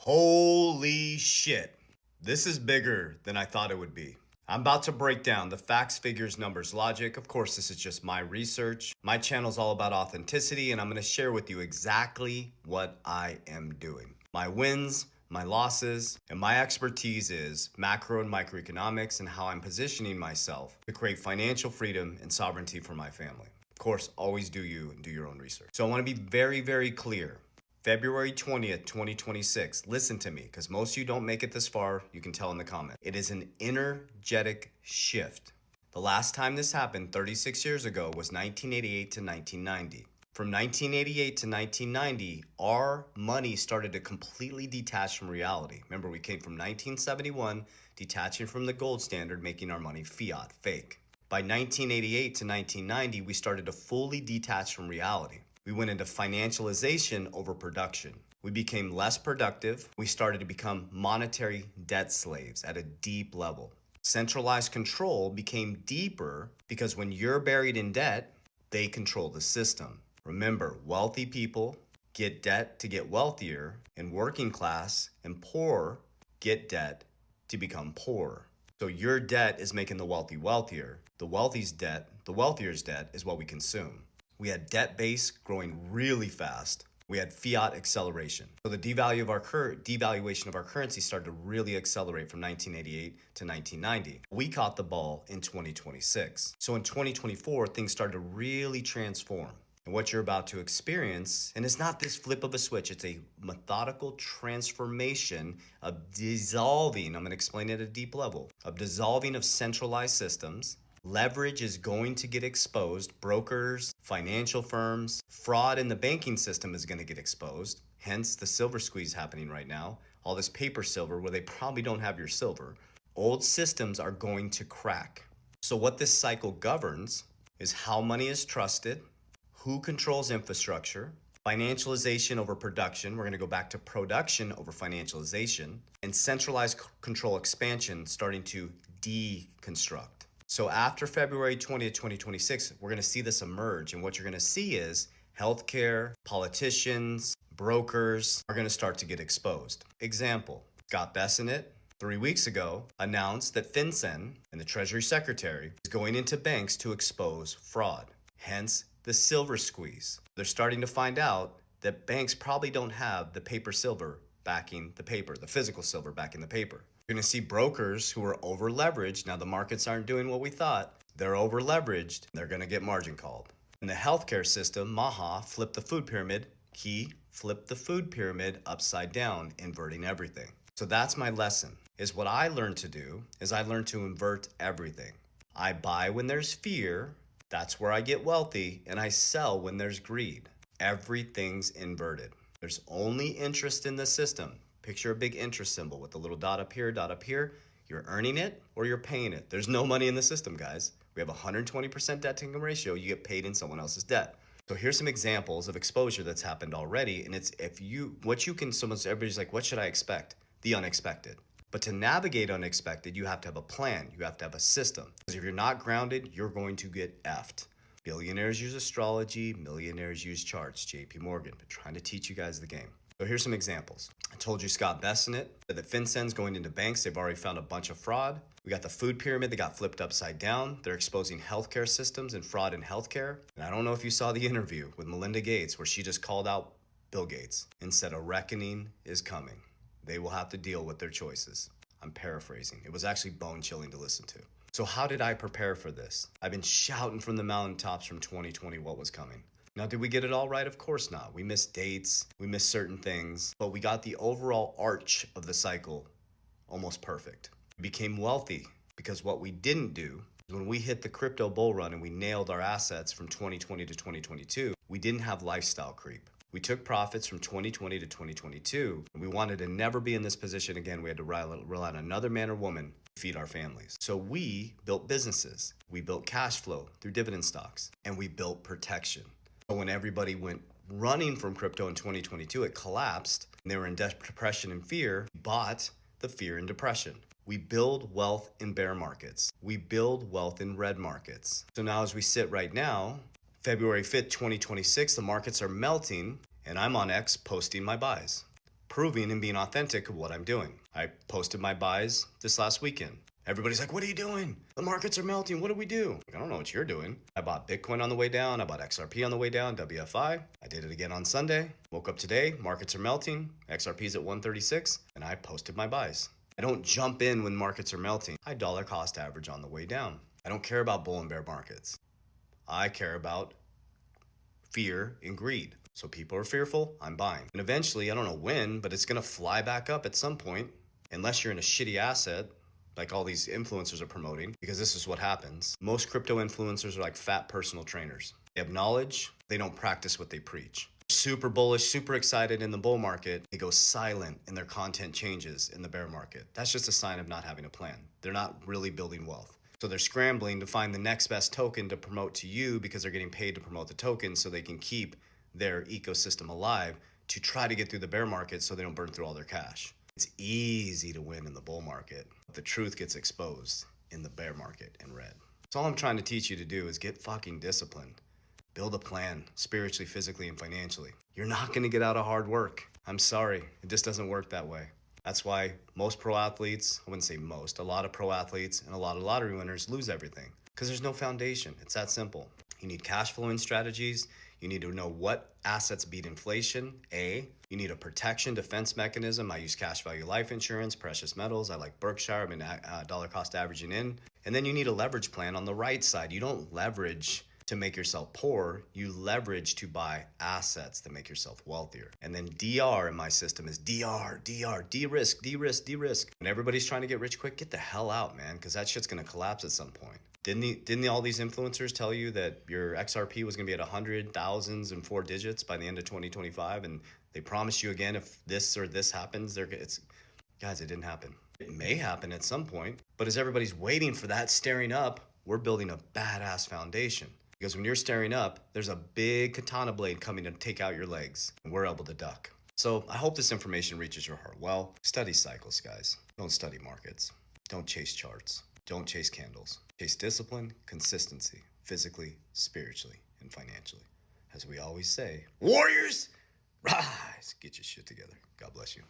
Holy shit. This is bigger than I thought it would be. I'm about to break down the facts, figures, numbers, logic. Of course, this is just my research. My channel is all about authenticity, and I'm going to share with you exactly what I am doing. My wins, my losses, and my expertise is macro and microeconomics and how I'm positioning myself to create financial freedom and sovereignty for my family. Of course, always do you and do your own research. So I want to be very, very clear. February 20th, 2026. Listen to me, because most of you don't make it this far. You can tell in the comments. It is an energetic shift. The last time this happened 36 years ago was 1988 to 1990. From 1988 to 1990, our money started to completely detach from reality. Remember, we came from 1971, detaching from the gold standard, making our money fiat, fake. By 1988 to 1990, we started to fully detach from reality. We went into financialization over production. We became less productive. We started to become monetary debt slaves at a deep level. Centralized control became deeper because when you're buried in debt, they control the system. Remember, wealthy people get debt to get wealthier, and working class and poor get debt to become poor. So your debt is making the wealthy wealthier. The wealthy's debt, the wealthier's debt is what we consume. We had debt base growing really fast. We had fiat acceleration. So the devaluation of our currency started to really accelerate from 1988 to 1990. We caught the ball in 2026. So in 2024, things started to really transform. And what you're about to experience, and it's not this flip of a switch, it's a methodical transformation of dissolving, I'm going to explain it at a deep level, of dissolving of centralized systems. Leverage is going to get exposed. Brokers, financial firms, fraud in the banking system is going to get exposed. Hence the silver squeeze happening right now. All this paper silver where they probably don't have your silver. Old systems are going to crack. So what this cycle governs is how money is trusted, who controls infrastructure, financialization over production. We're going to go back to production over financialization, and centralized control expansion starting to deconstruct. So after February 20th, 2026, we're going to see this emerge. And what you're going to see is healthcare, politicians, brokers are going to start to get exposed. Example, Scott Bessent 3 weeks ago announced that FinCEN and the Treasury Secretary is going into banks to expose fraud. Hence the silver squeeze. They're starting to find out that banks probably don't have the paper silver backing the paper, the physical silver backing the paper. You're going to see brokers who are over leveraged. Now the markets aren't doing what we thought. They're over leveraged. They're going to get margin called. In the healthcare system, Maha flipped the food pyramid. He flipped the food pyramid upside down, inverting everything. So that's my lesson, is what I learned to do is I learned to invert everything. I buy when there's fear. That's where I get wealthy. And I sell when there's greed. Everything's inverted. There's only interest in the system. Picture a big interest symbol with the little dot up here, dot up here. You're earning it or you're paying it. There's no money in the system, guys. We have 120% debt to income ratio. You get paid in someone else's debt. So here's some examples of exposure that's happened already. And it's everybody's like, what should I expect? The unexpected. But to navigate unexpected, you have to have a plan. You have to have a system. Because if you're not grounded, you're going to get effed. Billionaires use astrology. Millionaires use charts. JP Morgan. But trying to teach you guys the game. So here's some examples. I told you Scott Bessent that FinCEN's going into banks. They've already found a bunch of fraud. We got the food pyramid that got flipped upside down. They're exposing healthcare systems and fraud in healthcare. And I don't know if you saw the interview with Melinda Gates where she just called out Bill Gates and said a reckoning is coming. They will have to deal with their choices. I'm paraphrasing. It was actually bone-chilling to listen to. So how did I prepare for this? I've been shouting from the mountaintops from 2020 what was coming. Now, did we get it all right? Of course not. We missed dates, we missed certain things, but we got the overall arch of the cycle almost perfect. We became wealthy because what we didn't do is when we hit the crypto bull run and we nailed our assets from 2020 to 2022, we didn't have lifestyle creep. We took profits from 2020 to 2022, and we wanted to never be in this position again. We had to rely on another man or woman to feed our families. So we built businesses. We built cash flow through dividend stocks, and we built protection. So when everybody went running from crypto in 2022, it collapsed, and they were in depression and fear. We bought the fear and depression. We build wealth in bear markets. We build wealth in red markets. So now as we sit right now, February 5th, 2026, the markets are melting, and I'm on X posting my buys. proving and being authentic of what I'm doing. I posted my buys this last weekend. Everybody's like, what are you doing? The markets are melting. What do we do? I don't know what you're doing. I bought Bitcoin on the way down. I bought XRP on the way down, WFI. I did it again on Sunday. Woke up today. Markets are melting. XRP's at 136. And I posted my buys. I don't jump in when markets are melting. I dollar cost average on the way down. I don't care about bull and bear markets. I care about fear and greed. So people are fearful, I'm buying. And eventually, I don't know when, but it's going to fly back up at some point, unless you're in a shitty asset like all these influencers are promoting, because this is what happens. Most crypto influencers are like fat personal trainers. They have knowledge, they don't practice what they preach. Super bullish, super excited in the bull market, they go silent and their content changes in the bear market. That's just a sign of not having a plan. They're not really building wealth. So they're scrambling to find the next best token to promote to you because they're getting paid to promote the token so they can keep their ecosystem alive to try to get through the bear market so they don't burn through all their cash. It's easy to win in the bull market. The truth gets exposed in the bear market in red. So all I'm trying to teach you to do is get fucking disciplined. Build a plan, spiritually, physically, and financially. You're not gonna get out of hard work. I'm sorry, it just doesn't work that way. That's why most pro athletes, I wouldn't say most, a lot of pro athletes and a lot of lottery winners lose everything because there's no foundation. It's that simple. You need cash flowing strategies. You need to know what assets beat inflation, A. You need a protection defense mechanism. I use cash value life insurance, precious metals. I like Berkshire. I've been dollar cost averaging in. And then you need a leverage plan on the right side. You don't leverage to make yourself poor. You leverage to buy assets that make yourself wealthier. And then DR in my system is DR, de-risk, de-risk, de-risk. When everybody's trying to get rich quick, get the hell out, man, because that shit's gonna collapse at some point. Didn't all these influencers tell you that your XRP was going to be at 100, thousands, and 4 digits by the end of 2025? And they promised you again, if this or this happens, guys, it didn't happen. It may happen at some point, but as everybody's waiting for that staring up, we're building a badass foundation. Because when you're staring up, there's a big katana blade coming to take out your legs, and we're able to duck. So I hope this information reaches your heart. Well, study cycles, guys. Don't study markets. Don't chase charts. Don't chase candles. Chase discipline, consistency, physically, spiritually, and financially. As we always say, warriors, rise! Get your shit together. God bless you.